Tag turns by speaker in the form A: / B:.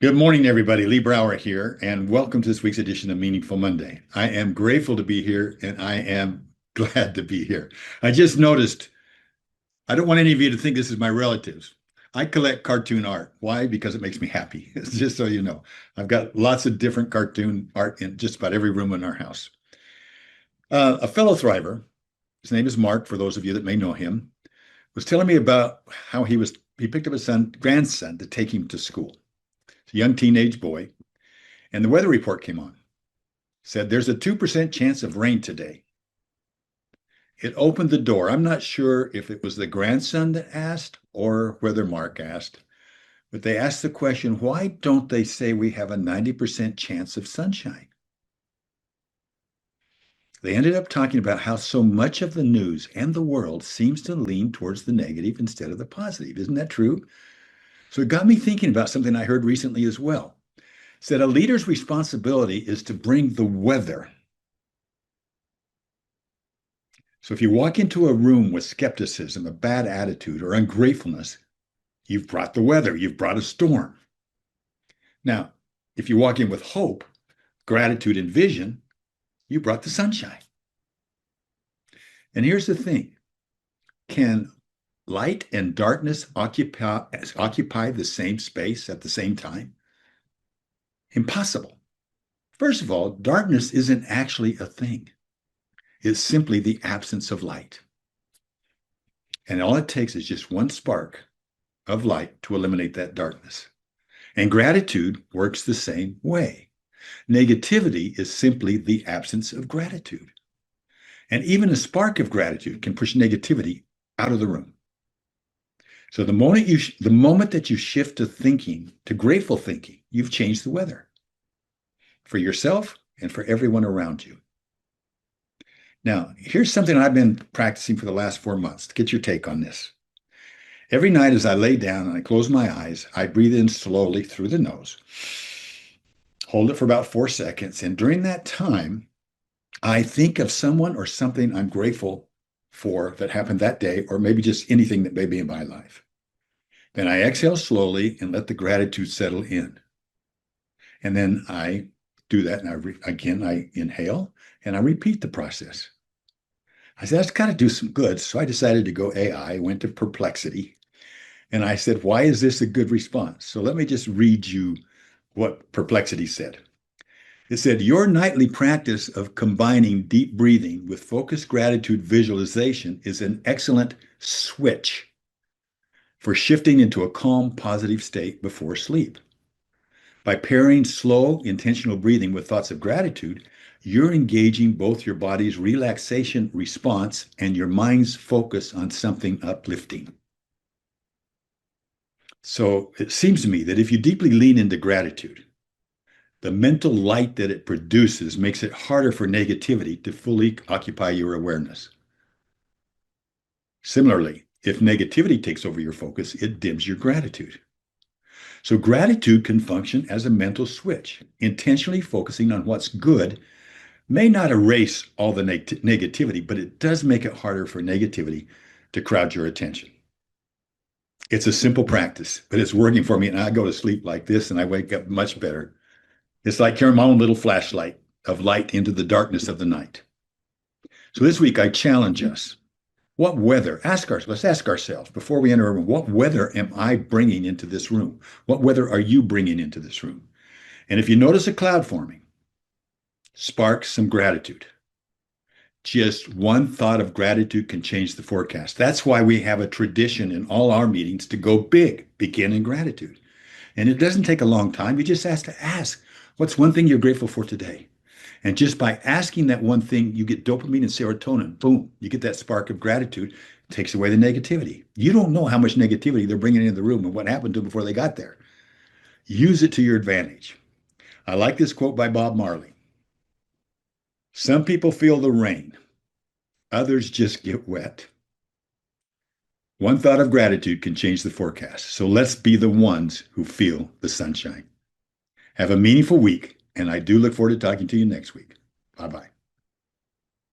A: Good morning, everybody. Lee Brower here, and welcome to this week's edition of Meaningful Monday. I am grateful to be here, and I am glad to be here. I just noticed, I don't want any of you to think this is my relatives. I collect cartoon art. Why? Because it makes me happy. Just so you know, I've got lots of different cartoon art in just about every room in our house. A fellow thriver, his name is Mark, for those of you that may know him, was telling me about how he picked up his grandson to take him to school. It's a young teenage boy, and the weather report came on. Said there's a 2% chance of rain today. It opened the door. I'm not sure if it was the grandson that asked or whether Mark asked, but they asked the question, why don't they say we have a 90% chance of sunshine? They ended up talking about how so much of the news and the world seems to lean towards the negative instead of the positive. Isn't that true? So it got me thinking about something I heard recently as well. It said a leader's responsibility is to bring the weather. So if you walk into a room with skepticism, a bad attitude, or ungratefulness, you've brought the weather, you've brought a storm. Now, if you walk in with hope, gratitude, and vision, you brought the sunshine. And here's the thing. Can light and darkness occupy the same space at the same time? Impossible. First of all, darkness isn't actually a thing. It's simply the absence of light. And all it takes is just one spark of light to eliminate that darkness. And gratitude works the same way. Negativity is simply the absence of gratitude. And even a spark of gratitude can push negativity out of the room. So the moment that you shift to thinking, to grateful thinking, you've changed the weather for yourself and for everyone around you. Now, here's something I've been practicing for the last 4 months to get your take on this. Every night as I lay down and I close my eyes, I breathe in slowly through the nose, hold it for about 4 seconds, and during that time, I think of someone or something I'm grateful for that happened that day, or maybe just anything that may be in my life. Then I exhale slowly and let the gratitude settle in. And then I do that, and I inhale, and I repeat the process. I said, that's got to do some good. So I decided to go AI, went to Perplexity, and I said, why is this a good response? So let me just read you what Perplexity said. It said, your nightly practice of combining deep breathing with focused gratitude visualization is an excellent switch for shifting into a calm, positive state before sleep. By pairing slow, intentional breathing with thoughts of gratitude, you're engaging both your body's relaxation response and your mind's focus on something uplifting. So it seems to me that if you deeply lean into gratitude, the mental light that it produces makes it harder for negativity to fully occupy your awareness. Similarly, if negativity takes over your focus, it dims your gratitude. So gratitude can function as a mental switch. Intentionally focusing on what's good may not erase all the negativity, but it does make it harder for negativity to crowd your attention. It's a simple practice, but it's working for me, and I go to sleep like this, and I wake up much better. It's like carrying my own little flashlight of light into the darkness of the night. So this week, I challenge us. What weather? Let's ask ourselves before we enter a room, what weather am I bringing into this room? What weather are you bringing into this room? And if you notice a cloud forming, spark some gratitude. Just one thought of gratitude can change the forecast. That's why we have a tradition in all our meetings to go big, begin in gratitude. And it doesn't take a long time. You just have to ask, what's one thing you're grateful for today? And just by asking that one thing, you get dopamine and serotonin. Boom, you get that spark of gratitude. It takes away the negativity. You don't know how much negativity they're bringing into the room and what happened to them before they got there. Use it to your advantage. I like this quote by Bob Marley. Some people feel the rain. Others just get wet. One thought of gratitude can change the forecast. So let's be the ones who feel the sunshine. Have a meaningful week, and I do look forward to talking to you next week. Bye-bye.